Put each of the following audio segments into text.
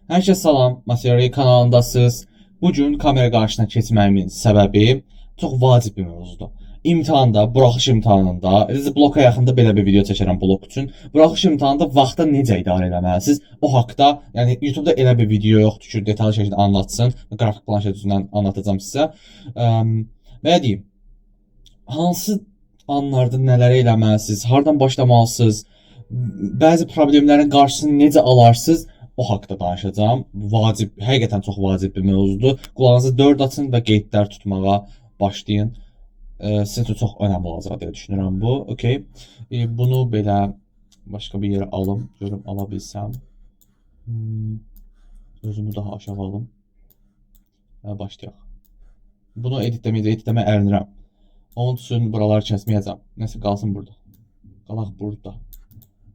Hər kəsə salam, Masiyari kanalındasınız. Bu gün kamera qarşısına keçməyimin səbəbi çox vacib bir mövzudur. İmtahanda, buraxılış imtahanında, elə bloka yaxında belə bir video çəkirəm blok üçün. Buraxılış imtahanında vaxtı necə idarə etməlisiniz? O haqqda, yəni YouTube-da elə bir video yoxdur ki, detallı şəkildə anlatsın. Qrafik planşet üzrindən anlatacağam sizə. Belə deyim, hansı anlarda nələr eləməlisiniz, hardan başlamalısınız, bəzi problemlərin qarşısını necə alarsınız? O haqqda danışacağam. Vacib, həqiqətən çox vacib bir mövzudur. Qulağınızı dörd açın və qeydlər tutmağa başlayın. Sizin üçün çox önəmli olacaq deyə düşünürəm bu. Okay. Bunu belə başqa bir yerə alım, görüm ala bilsəm. Özümü daha aşağı alım. Başlayaq. Bunu editləməyə ərinirəm. Onun üçün buraları kəsməyəcəm. Nəsə qalsın burada. Qalaq burada.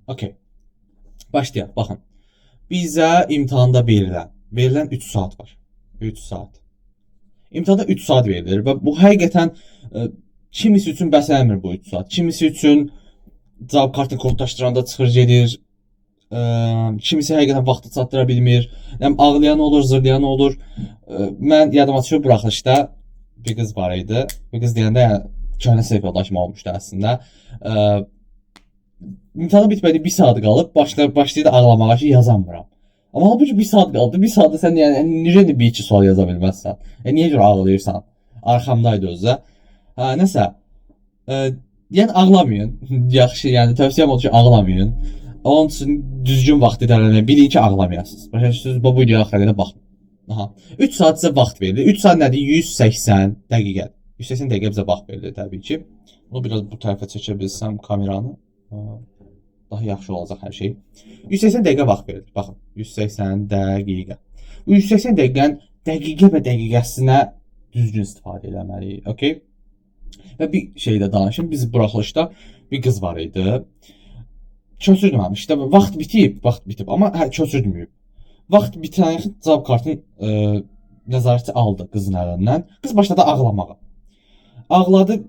Okay. Başlayaq. Baxın. Bizə imtahanda verilən 3 saat var. 3 saat. İmtahanda 3 saat verilir və bu həqiqətən kimisi üçün bəs eləmir bu 3 saat. Kimisi üçün cavab kartını kodlaşdıranda çıxır gedir. Kimisi həqiqətən vaxtı çatdıra bilmir. Yəni ağlayan olur, zırlayan olur. Mən yadıma düşür buraxılışda bir qız var idi. Bu qız deyəndə yəni köhnə sinif yoldaşım olmuşdu əslində. İmtahan bitmədi, bir saat qalıb, başlaydı ağlamağa ki, yazamıram. Amma halbuki bir saat qaldı, bir saatda sən yəni necə bir iki sual yaza bilməzsən? Niyə görə ağlayırsan? Arxamdaydı özü. Nəsə, yəni ağlamayın. Yaxşı, yəni tövsiyəm odur ki, ağlamayın. Onun üçün düzgün vaxt idarə bilin ki, ağlamayasınız. Başa düşürsünüz, bu videoya axırına baxın. Aha. 3 saat sizə vaxt verilir. 3 saat nədir? 180 dəqiqə. 180 dəqiqə bizə vaxt verilir təbii ki. Bunu biraz bu tərəfə çəkə bilsəm kameranı. Daha yaxşı olacaq hər şey. 180 dəqiqə vaxt verilir. Baxın, 180 dəqiqə. Bu 180 dəqiqənin dəqiqə və dəqiqəsinə düzgün istifadə etməliyik. Okay? Və bir şey də danışım. Biz buraxılışda bir qız var idi. Köçürdüm işte vaxt bitib, amma köçürdməyib. Vaxt bitən cavab kartını nəzarətçi aldı qızın əlindən. Qız başladı ağlamağa. Ağladı.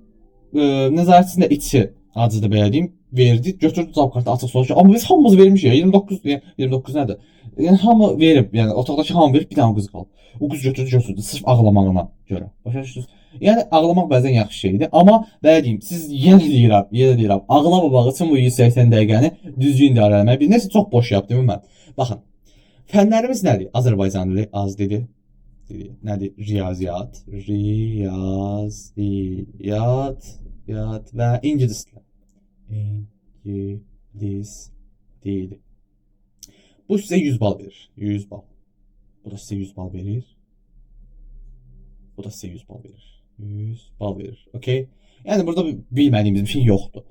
Nəzarətçinin də içi acıdı belə deyim. Verdi, götürdü cavab kartı açıq soruşdu. Amma biz hamımız vermişik ya. 29 nədir? Yəni hamı verib, yəni otaqdakı hamı verib, bir dənə qız qaldı. O qız götürdü sırf ağlamağına görə. Başa düşürsünüz? Yəni ağlamaq bəzən yaxşı şeydir, amma belə deyim, siz yenə deyirəm, ağlamamaq üçün bu 180 dəqiqəni düzgün idarə etmək. Nəsə çox boş yapdım mən. Baxın. Fənlərimiz nədir? Azərbaycan dili, az dili, nədir? Riyaziyyat və ingilis dili. İngilis dili. Bu sizə 100 bal verir. 100 bal. Bu da sizə 100 bal verir. Bu da sizə 100 bal verir. 100 bal verir. Okay? Yəni burada bilmədiyimiz bir şey yoxdur.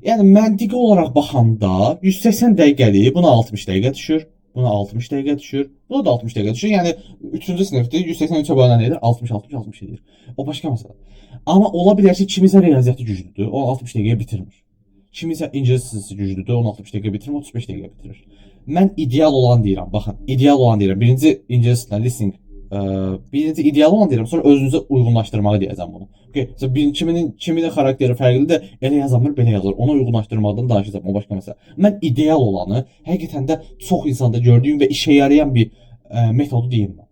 Yəni məntiqi olaraq baxanda 180 dəqiqəlik, buna 60 dəqiqə düşür. Buna 60 dəqiqə düşür. Buna da 60 dəqiqə düşür. Yəni 3-cü sinifdə 183-ə bölünən edir, 60 edir. O başqa məsələ. Amma ola bilər ki, kimisə riyaziyyatı güclüdür, o 60 dəqiqəyə bitirmir. Kimisə ingilis dilisi güclüdür, onu 60 dəqiqə bitirir, 35 dəqiqə bitirir. Mən ideal olan deyirəm, baxın, ideal olan deyirəm. Birinci ingilis dilində listening, birinci ideal olan deyirəm, sonra özünüzə uyğunlaşdırmağı deyəcəm bunu. Okay, kiminin xarakteri fərqlidir, elə yazamır, belə yazır. Ona uyğunlaşdırmaqdan danışacağam, o başqa məsələ. Mən ideal olanı, həqiqətən də çox insanda gördüyüm və işə yarayan bir metodu deyim mən.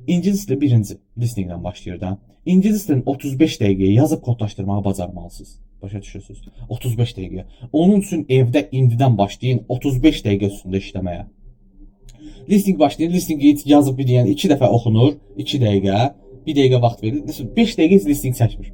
İngilis dili birinci listeningdən başlayır da. İngilis dilini 35 dəqiqəyə yazıb kodlaşdırmağı bacarmalısınız. Başa düşürsünüz? 35 dəqiqə. Onun üçün evdə indidən başlayın 35 dəqiqə üstündə işləməyə. Listening başlayın, listeningi yazıb bir deyən 2 dəfə oxunur, 2 dəqiqə, 1 dəqiqə vaxt verilir. 5 dəqiqə listening çəkmir.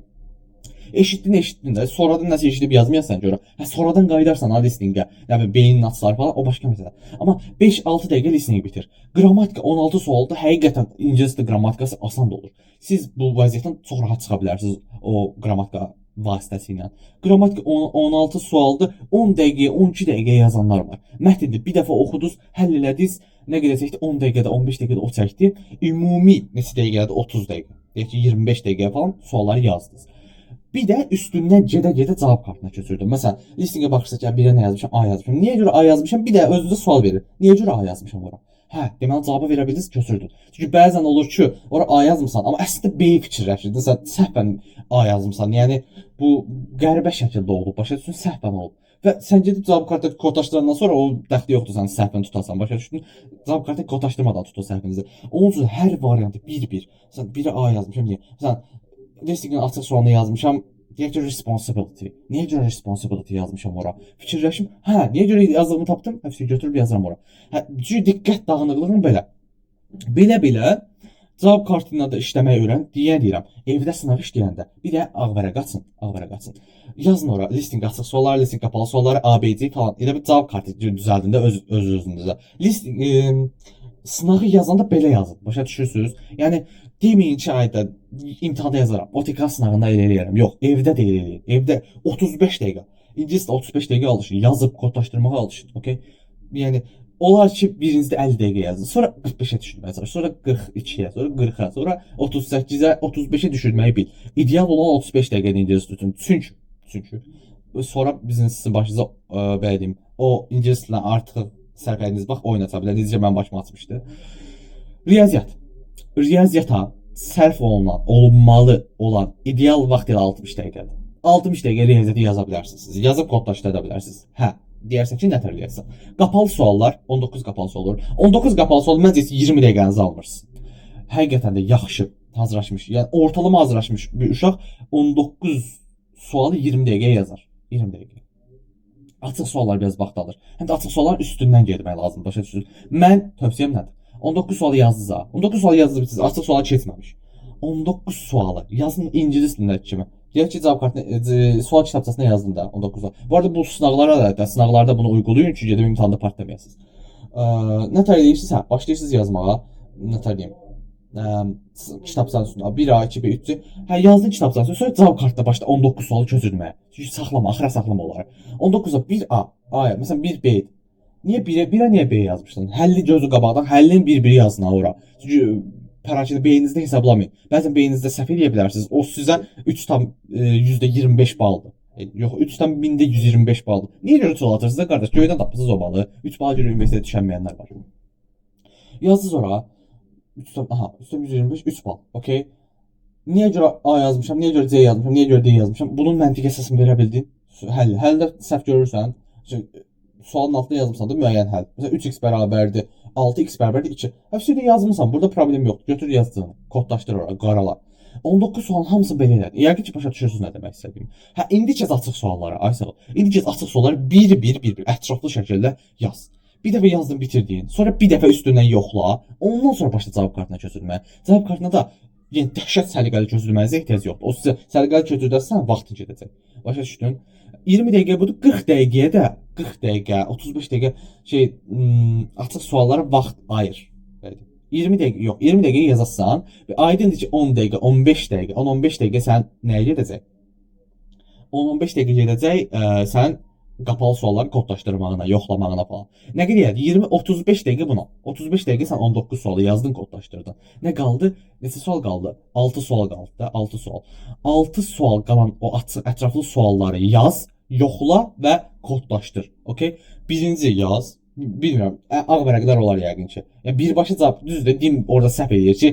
Eşitdin də, sonradan nəsə eşidib yazmayasan görə. Sonradan qayıdarsan ha listeningə. Yəni beynin açıları falan, o başqa məsələ. Amma 5-6 dəqiqə listening bitir. Qrammatika 16 sualda həqiqətən ingilis dili qrammatikası asan da olur. Siz bu vəziyyətdən çox rahat çıxa bilərsiniz o qrammatika vasitəsilə. Qrammatika 16 sualda 10 dəqiqəyə, 12 dəqiqəyə yazanlar var. Mətni bir dəfə oxudunuz, həll elədiniz, nə qədər çəkdi? 10 dəqiqədə, 15 dəqiqədə o çəkdi. Ümumi neçə dəqiqədə? 30 dəqiqə. Deyək ki, 25 dəqiqəyə falan sualları yazdınız. Bir də üstündən gedə-gedə cavab kartına köçürdüm. Məsələn, listingə baxırsa ki, birə nə yazmışam? A yazmışam. Niyə görə A yazmışam? Bir də özünüzə sual verir. Niyə görə A yazmışam ora? Hə, deməli cavabı verə bildiniz, köçürdün. Çünki bəzən olur ki, ora A yazmısan, amma əslində B fikirləşirdin. Sən səhvən A yazmısan. Yəni bu qəribə şəkildə olub, başa düşürsən, səhvən olub. Və sən gedib cavab kartı kodlaşdırandan sonra o dəxli yoxdur sən səhvini tutasan. Başa düşdün? Cavab kartı kodlaşdırmadan tut o səhvinizi. Onun üçün hər variantı bir-bir. Sən biri A yazmışam niyə? Sən listingin açıq sualını yazmışam. Niyə görə responsibility? Niyə görə responsibility yazmışam ora? Fikirləşim. Hə, niyə görə yazdığımı tapdım? Hepsini götürüb yazıram ora. Hə, çünki diqqət dağınıqlığım belə. Belə cavab kartında da işləməyi öyrən. Deyirəm, evdə sınaq işləyəndə bir də ağ vərəq açın, ağ vərəq açın. Yazın ora listing açıq sualları, listing qapalı sualları, ABC falan. Elə bir cavab kartı düzəldində öz-özünüzə. Listing sınağı yazanda belə yazın. Başa düşürsüz? Yəni deməyin ki, ayda imtahanda yazaram. OTK sınağında elə eləyərəm. Yox, evdə də elə eləyin. Evdə 35 dəqiqə. İngiliscə 35 dəqiqə alışın. Yazıb kodlaşdırmağa alışın. Okay? Yəni olar ki, birinizdə 50 dəqiqə yazın. Sonra 45-ə düşürməyə çalış. Sonra 42-yə, sonra 40-a, sonra 38-ə, 35-ə düşürməyi bil. İdeal olan 35 dəqiqədə ingilis tutun. Çünki sonra bizim sizin başınıza belə deyim, o ingilis dilinə artıq sərfəyiniz bax oynata bilər. Necə mən başıma açmışdı. Riyaziyyat. Riyaziyyata sərf olunmalı olan ideal vaxt ilə 60 dəqiqədir. 60 dəqiqə riyaziyyatı yaza bilərsiniz. Yazıb kodlaşdıra bilərsiniz. Hə, deyərsən ki, nətər eləyərsən. Qapalı suallar, 19 qapalı sual olur. 19 qapalı sual məncə 20 dəqiqənizi almırsınız. Həqiqətən də yaxşı hazırlaşmış, yəni ortalama hazırlaşmış bir uşaq 19 sualı 20 dəqiqəyə yazar. 20 dəqiqə. Açıq suallar biraz vaxt alır. Həm də açıq sualların üstündən getmək lazımdır, başa düşürsünüz. Mən tövsiyəm nədir? 19 sualı yazdınız ha. 19 sualı yazdınız, açıq suala keçməmiş. 19 sualı yazın ingilis dilindəki kimi. Deyək ki, cavab kartına, sual kitabçasına yazdım da 19 sual. Bu arada bu sınavlara da, sınavlarda bunu uygulayın ki, gedib imtahanda partlamayasınız. Nətər edirsiniz? Hə, başlayırsınız yazmağa. Nətər deyim? Kitabçanın üstündə 1A, 2B, 3C. Hə, yazdın kitabçanın üstündə, sonra cavab kartda başla 19 sualı köçürməyə. Çünki saxlama, axıra saxlama olar. 19-a 1A, A, məsələn 1B. Niyə 1'ə niyə B yazmışdın? Həlli gözü qabaqdan, həllin bir-biri yazın ora. Çünki parakini beyninizdə hesablamayın. Bəzən beyninizdə səhv edə bilərsiniz. O sizə 3,25 baldır. Yox, 3,125 baldır. Niyə görə çoğaltırsınız da qardaş? Göydən tapmısınız o balı. 3 bala görə universitetə düşənməyənlər var. Yazdınız ora. 3,125 3 bal. Okay. Niyə görə A yazmışam, niyə görə C yazmışam, niyə görə D yazmışam? Bunun məntiqi əsasını verə bildin. Həldə səhv görürsən. Sualın altında yazmısan da müəyyən həll. Məsələn 3x bərabərdir 6x bərabərdir 2. Həbsini yazmısan. Burada problem yoxdur. Götür yazdığını. Kodlaşdır ora, qarala. 19 sualın hamısı belə elədi. Yəqin ki, başa düşürsünüz nə demək istədiyimi. Hə, indi kəs açıq suallara. Aysel. İndi kəs açıq sualları bir-bir ətraflı şəkildə yaz. Bir dəfə yazdın, bitirdin. Sonra bir dəfə üstündən yoxla. Ondan sonra başla cavab kartına köçürməyə. Cavab kartına da yəni dəhşət səliqəli köçürmənizə ehtiyac yoxdur. O sizə səliqəli köçürdərsən, vaxtın gedəcək. Başa düşdün? 20 dəqiqə budur, 40 dəqiqəyə də 40 dəqiqə, 35 dəqiqə açıq suallara vaxt ayır. 20 dəqiqə yox, 20 dəqiqə yazasan və aydındır ki 10 dəqiqə, 15 dəqiqə, 10-15 dəqiqə sən nəyə gedəcək? 10-15 dəqiqə gedəcək sən qapalı sualları kodlaşdırmağına, yoxlamağına falan. Nə qədər? 20-35 dəqiqə buna. 35 dəqiqə sən 19 sualı yazdın, kodlaşdırdın. Nə qaldı? Neçə sual qaldı? 6 sual qaldı da, 6 sual. 6 sual qalan o açıq, ətraflı sualları yaz, yoxla və kodlaşdır. Okay? Birinci yaz. Bilmirəm, ağ vərəqlər olar yəqin ki. Yəni birbaşa cavab düzdür, dim orada səhv eləyir ki,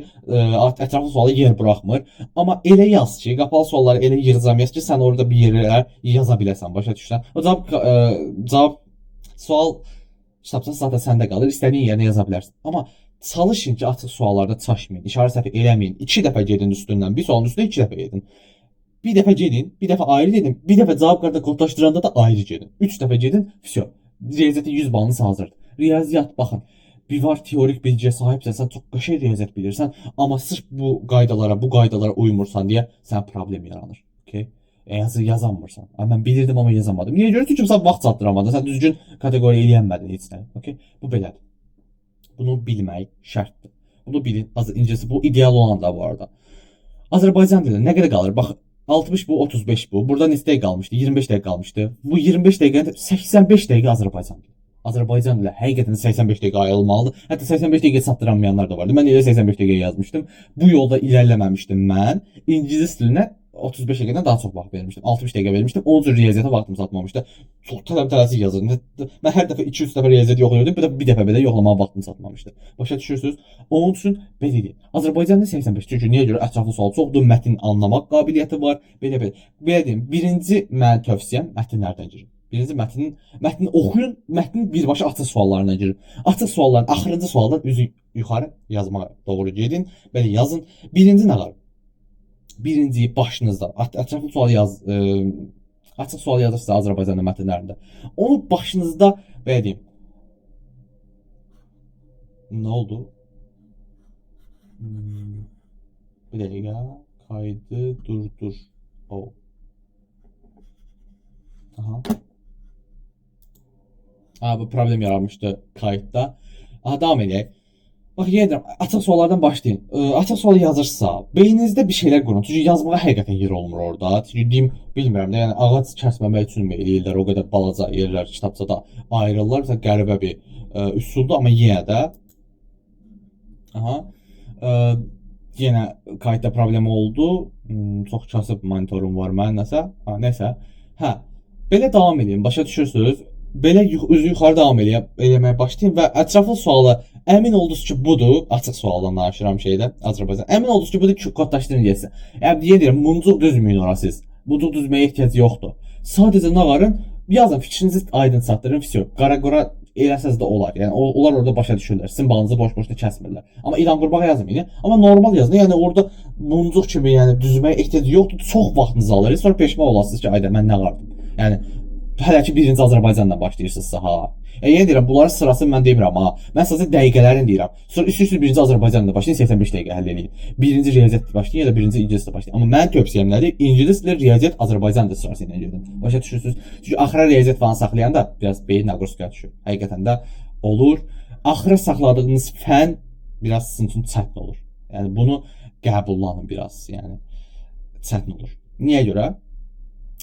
ətraflı suala yer buraxmır. Amma elə yaz ki, qapalı sualları elə yığacam ki, sən orada bir yerlərə yaza biləsən, başa düşürsən. O cavab sual kitabçası zaten səndə qalır, istədiyin yerinə yaza bilərsən. Amma çalışın ki, açıq suallarda çaşmayın, işarə səhvi eləməyin. 2 dəfə gedin üstündən, bir sualın üstünə 2 dəfə gedin. Bir dəfə gedin, bir dəfə ayrı gedin, bir dəfə cavab kartına kodlaşdıranda da ayrı gedin. 3 dəfə gedin, vəsə. Riyaziyyatın 100 balınız hazırdır. Riyaziyyat baxın. Bir var teorik bilgiyə sahibsən, sən çox qəşəng riyaziyyat bilirsən, amma sırf bu qaydalara uymursan deyə sən problem yaranır. Okay? Yazamırsan. Mən bilirdim amma yazamadım. Niyə görə? Çünki sən vaxt çatdıramadın. Sən düzgün kateqoriya eləyənmədin heç nə. Okay? Bu belədir. Bunu bilmək şərtdir. Bunu bilin. İncəsi bu ideal olan da bu arada. Azərbaycan dilində nə qədər qalır? Bax 60 bu, 35 bu. Burada neçə dəqiqə qalmışdı? 25 dəqiqə qalmışdı. Bu 25 dəqiqədə 85 dəqiqə Azərbaycan dili. Azərbaycan dili həqiqətən 85 dəqiqə ayrılmalıdır. Hətta 85 dəqiqə çatdıramayanlar da vardı. Mən elə 85 dəqiqə yazmışdım. Bu yolda irəliləməmişdim mən. İngilis dilinə 35 dəqiqədən daha çox vaxt vermişdim. 60 dəqiqə vermişdim. Onun üçün riyaziyyata vaxtım çatmamışdı. Çox tələb-tələsik yazırdım. Mən hər dəfə 2-3 dəfə riyaziyyat yoxlayırdım. Bir dəfə belə yoxlamağa vaxtım çatmamışdı. Başa düşürsüz? Onun üçün belə deyil. Azərbaycanda 85. Çünki niyə görə? Ətraflı sual çoxdur, mətn anlamaq qabiliyyəti var. Belə deyim, birinci mənim tövsiyəm mətnlərdən girin. Birinci mətnin oxuyun, mətnin birbaşa açıq suallarına girin. Açıq sualların axırıncı sualdan üzü yuxarı yazmağa doğru gedin. Belə yazın. Birinci nə var? Birinci başınızda ətraflı sual açıq sual yazırsınız Azərbaycan mətnlərində. Onu başınızda belə deyim. Nə oldu? Bir dəqiqə. Kaydı durdur. Oh. Aha. Bu problem yaranmışdı kayıtda. Devam edək. Bax, yenə deyirəm, açıq suallardan başlayın. Açıq sual yazırsa, beyninizdə bir şeylər qurun. Çünki yazmağa həqiqətən yer olmur orada. Çünki deyim, bilmirəm də, yəni ağac kəsməmək üçün mü eləyirlər, o qədər balaca yerlər kitabçada ayrılırlar. Məsələn, qəribə bir üsuldur, amma yenə də yenə kayıtda problem oldu. Çox kasıb monitorum var mənim nəsə. Nəsə. Belə davam edin. Başa düşürsünüz? Belə üzü yuxarı davam eləməyə başlayın və ətraflı sualı əmin oldunuz ki, budur. Açıq sualdan danışıram şeydə, Azərbaycan. Əmin oldunuz ki, budur, kodlaşdırın gəlsin. Yəni deyirəm, muncuq düzməyin ora siz. Muncuq düzməyə ehtiyac yoxdur. Sadəcə nağarın, yazın, fikrinizi aydın çatdırın, fisyo. Qara-qora eləsəz də olar. Yəni onlar orada başa düşürlər. Sizin bağınızı boş-boşda kəsmirlər. Amma İran qurbağa yazmayın. Amma normal yazın. Yəni orada muncuq kimi, yəni düzməyə ehtiyac yoxdur. Çox vaxtınızı alır. Sonra peşman olasınız ki, ayda mən nə qardım. Yəni hələ ki birinci Azərbaycandan başlayırsınızsa yenə deyirəm, bunların sırasını mən demirəm mən sadəcə dəqiqələrini deyirəm. Sonra üst-üstə birinci Azərbaycandan başlayın, 85 dəqiqə həll edin. Birinci riyaziyyat başlayın ya da birinci ingilis dillə başlayın. Amma mənim tövsiyəm nədir? İngilis dillə riyaziyyat Azərbaycan dili sırası ilə gedin. Başa düşürsüz? Çünki axıra riyaziyyat falan saxlayanda biraz beyin naqurskaya düşür. Həqiqətən də olur. Axıra saxladığınız fən biraz sizin üçün çətin olur. Yəni bunu qəbullanın biraz, yəni çətin olur. Niyə görə?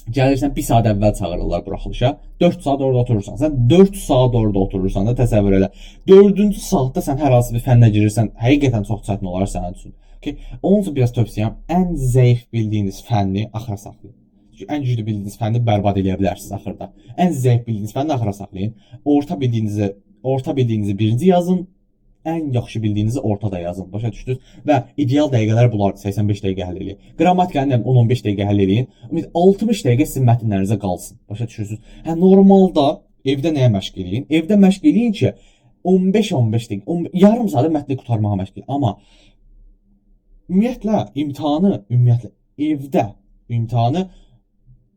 Gəlirsən 1 saat əvvəl çağırırlar buraxılışa. 4 saat orada oturursan. Sən 4 saat orada oturursan da təsəvvür elə. 4-cü saatda sən hər hansı bir fənnə girirsən, həqiqətən çox çətin olar sənin üçün. Okay? Onun üçün biraz tövsiyəm, ən zəif bildiyiniz fənni axıra saxlayın. Çünki ən güclü bildiyiniz fənni bərbad edə bilərsiniz axırda. Ən zəif bildiyiniz fənni axıra saxlayın. Orta bildiyinizi birinci yazın. Ən yaxşı bildiyinizi ortada yazın. Başa düşdünüz? Və ideal dəqiqələr bunlardır. 85 dəqiqə həll eləyin. Qrammatikanı 10-15 dəqiqə həll eləyin. 60 dəqiqə sizin mətnlərinizə qalsın. Başa düşürsünüz? Normalda evdə nəyə məşq eləyin? Evdə məşq eləyin ki, 15-15 dəqiqə, yarım saatda mətni qurtarmağa məşq eləyin. Amma ümumiyyətlə evdə imtahanı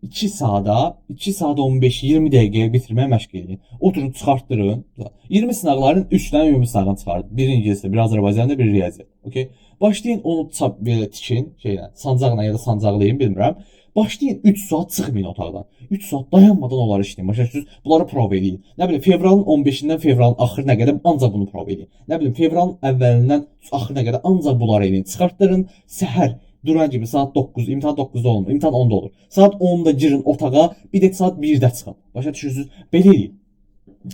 2 saata 15-20 dəqiqəyə bitirməyə məşq edin. Oturun, çıxartdırın. 20 sınaqların 3 dənə ümumi sınağını çıxardın. Bir ingiliscə, bir Azərbaycanda, bir riyaziyyat. Okay? Başlayın onu belə tikin, sancaqla ya da sancaqlayın, bilmirəm. Başlayın 3 saat çıxmayın otaqdan. 3 saat dayanmadan onları işləyin. Başa düşürsüz? Bunları prov eləyin. Nə bilim, fevralın 15-dən fevralın axırına qədər ancaq bunu prov eləyin. Nə bilim, fevralın əvvəlindən axırına qədər ancaq bunları eləyin. Çıxartdırın, səhər duran kimi saat 9, imtahan 9-da olmur, imtahan 10-da olur. Saat 10-da girin otağa, bir də saat 1-də çıxın. Başa düşürsüz? Belə eləyin.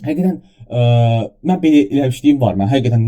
Həqiqətən mən belə eləmişliyim var. Mən həqiqətən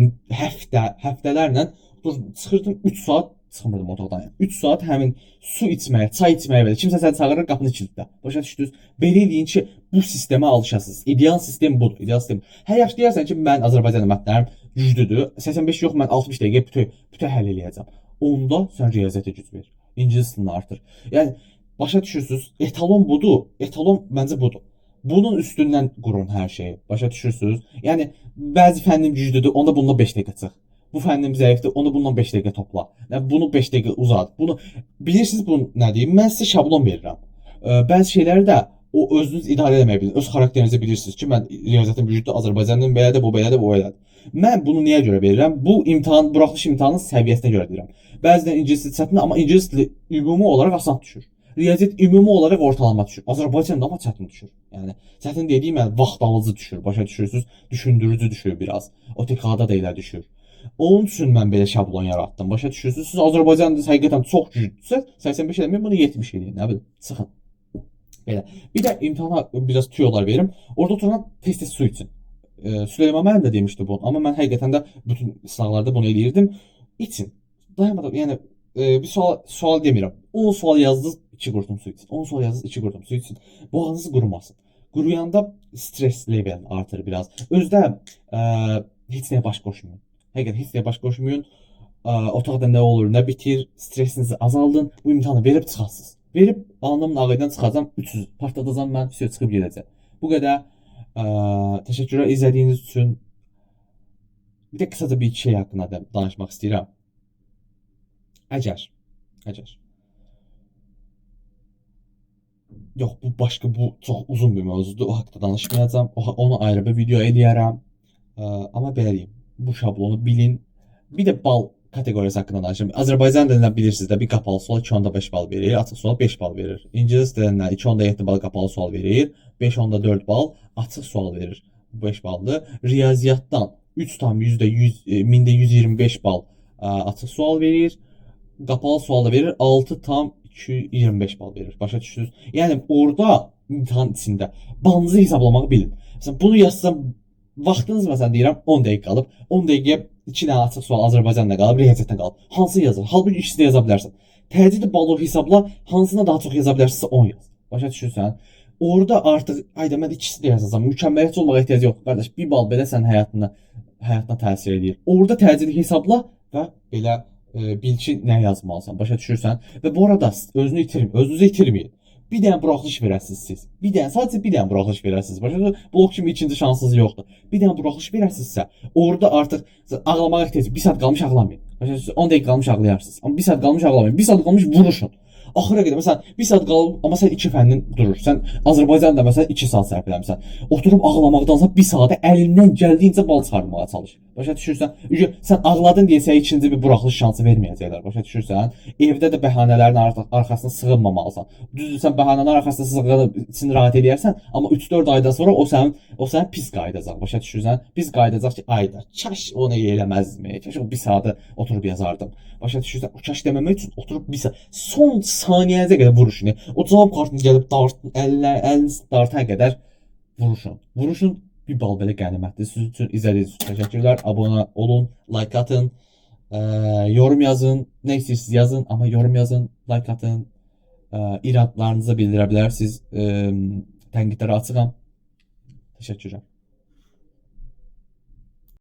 həftələrlə çıxırdım 3 saat çıxmırdım otaqdan. 3 saat həmin su içməyə, çay içməyə belə. Kimsə səni çağırır qapını kilidlə. Başa düşdünüz? Belə eləyin ki, bu sistemə alışasınız. İdeal sistem budur. İdeal sistem. Hər yaxşı deyərsən ki, mən Azərbaycan mətnlərim güclüdür. 85 yox, mən 60 dəqiqə bütöv həll eləyəcəm. Onda sən riyaziyyata güc ver. İngilis dilini artır. Yəni başa düşürsüz? Etalon budur. Etalon məncə budur. Bunun üstündən qurun hər şeyi. Başa düşürsüz? Yəni bəzi fənnim güclüdür, onda bununla 5 dəqiqə çıx. Bu fənnim zəifdir, onu bundan 5 dəqiqə topla. Yəni bunu 5 dəqiqə uzat. Bunu bilirsiniz bu nə deyim? Mən sizə şablon verirəm. Bəzi şeyləri də o özünüz idarə etməyə bilin. Öz xarakterinizi bilirsiniz ki, mən riyaziyyatım güclüdür, Azərbaycandan belədir, bu belədir, bu belədir. Mən bunu niyə görə verirəm? Bu buraxılış imtahanının səviyyəsinə görə deyirəm. Bəzən ingilis dili çətindir, amma ingilis dili ümumi olaraq asan düşür. Riyaziyyat ümumi olaraq ortalama düşür. Azərbaycanda amma çətin düşür. Yəni çətin dediyim vaxt alıcı düşür. Başa düşürsüz? Düşündürücü düşür biraz. O TK-da da elə düşür. Onun üçün mən belə şablon yaratdım. Başa düşürsüz? Siz Azərbaycanda həqiqətən çox güclüsünüzsə, 85 eləməyin, bunu 70 eləyin. Nə bilim, çıxın. Belə. Bir də imtahana biraz tüyolar verim. Orada oturan tez-tez su için. Süleyman müəllim də demişdi bunu, amma mən həqiqətən də bütün sınaqlarda bunu eləyirdim. İçin. Dayanmadan, yəni bir sual demirəm. 10 sual yazdınız, 2 qurtum su için. 10 sual yazdınız, 2 qurtum su için. Boğazınız qurumasın. Quruyanda stres level artır biraz. Özdə heç nəyə baş qoşmayın. Həqiqətən heç nəyə baş qoşmayın. Otaqda nə olur, nə bitir, stresinizi azaldın. Bu imtahanı verib çıxasınız. Verib alnımın ağıyla çıxacam, 300 partladacam, mən çıxıb gedəcəm. Bu qədər. Təşəkkürlər izlədiyiniz üçün. Bir də qısaca bir şey haqqında da danışmaq istəyirəm. Əgər, əgər. Yox, bu başqa, bu çox uzun bir mövzudur. O haqqda danışmayacağam. Onu ayrı bir video eləyərəm. Amma belə deyim, bu şablonu bilin. Bir də bal kateqoriyası haqqında danışım. Azərbaycan dilindən bilirsiniz də, bir qapalı sual 2.5 bal verir, açıq sual 5 bal verir. İngilis dilindən 2.7 bal qapalı sual verir, 5.4 bal açıq sual verir. Bu 5 baldır. Riyaziyyatdan 3 tam %100, mində 125 bal açıq sual verir. Qapalı sualda verir, 6 tam 225 bal verir. Başa düşdünüz? Yəni orada imtahan içində balınızı hesablamağı bilin. Məsələn, bunu yazsam vaxtınız məsələn deyirəm 10 dəqiqə qalıb. 10 dəqiqəyə 2 dənə açıq sual Azərbaycanla qalıb, riyaziyyatdan qalıb. Hansı yazır? Halbuki ikisini də yaza bilərsən. Təcili balı hesabla, hansına daha çox yaza bilərsinizsə 10 yaz. Başa düşürsən? Orada artıq ayda mən ikisini də yazacağam. Mükəmməliyətçi olmağa ehtiyac yox. Qardaş, bir bal belə sənin həyatına təsir edir. Orada təcili hesabla və belə bil ki, nə yazmalısan. Başa düşürsən? Və bu arada özünüzü itirməyin. Bir dənə buraxılış verəsiniz siz. Sadəcə bir dənə buraxılış verəsiniz. Başa düşürsən? Blok kimi ikinci şansınız yoxdur. Bir dənə buraxılış verəsinizsə, orada artıq ağlamağa ehtiyac yox. 1 saat qalmış ağlamayın. Başa düşürsən? 10 dəqiqə qalmış ağlayarsınız. Amma 1 saat qalmış ağlamayın. 1 saat qalmış vuruşun. Axıra qədər məsələn 1 saat qalıb, amma sən 2 fənnin durur. Sən Azərbaycanda məsələn 2 saat sərf eləmisən. Oturub ağlamaqdansa 1 saata əlindən gəldiyincə bal çıxarmağa çalış. Başa düşürsən? Sən ağladın deyə sənə ikinci bir buraxılış şansı verməyəcəklər. Başa düşürsən? Evdə də bəhanələrin arxasına sığınmamalısan. Düzdür, sən bəhanələrin arxasına sığınıb içini rahat edərsən, amma 3-4 aydan sonra o sənin pis qayıdacaq. Başa düşürsən? Pis qayıdacaq ki, ayda kaş onu eləməzdimi? Kaş o 1 saatı oturub yazardım. Başa düşürsən? O kaş deməmək üçün oturub 1 saat son saniyənizə qədər vuruşun. O cavab kartını gəlib dartın, əliniz dartana qədər vuruşun. Vuruşun. Bir bal belə qənimətdir. Sizin üçün izlədiyiniz üçün təşəkkürlər. Abunə olun, like atın, yorum yazın, nə istəyirsiniz yazın, amma yorum yazın, like atın, iradlarınızı bildirə bilərsiniz. Tənqidlərə açığam. Təşəkkürlər.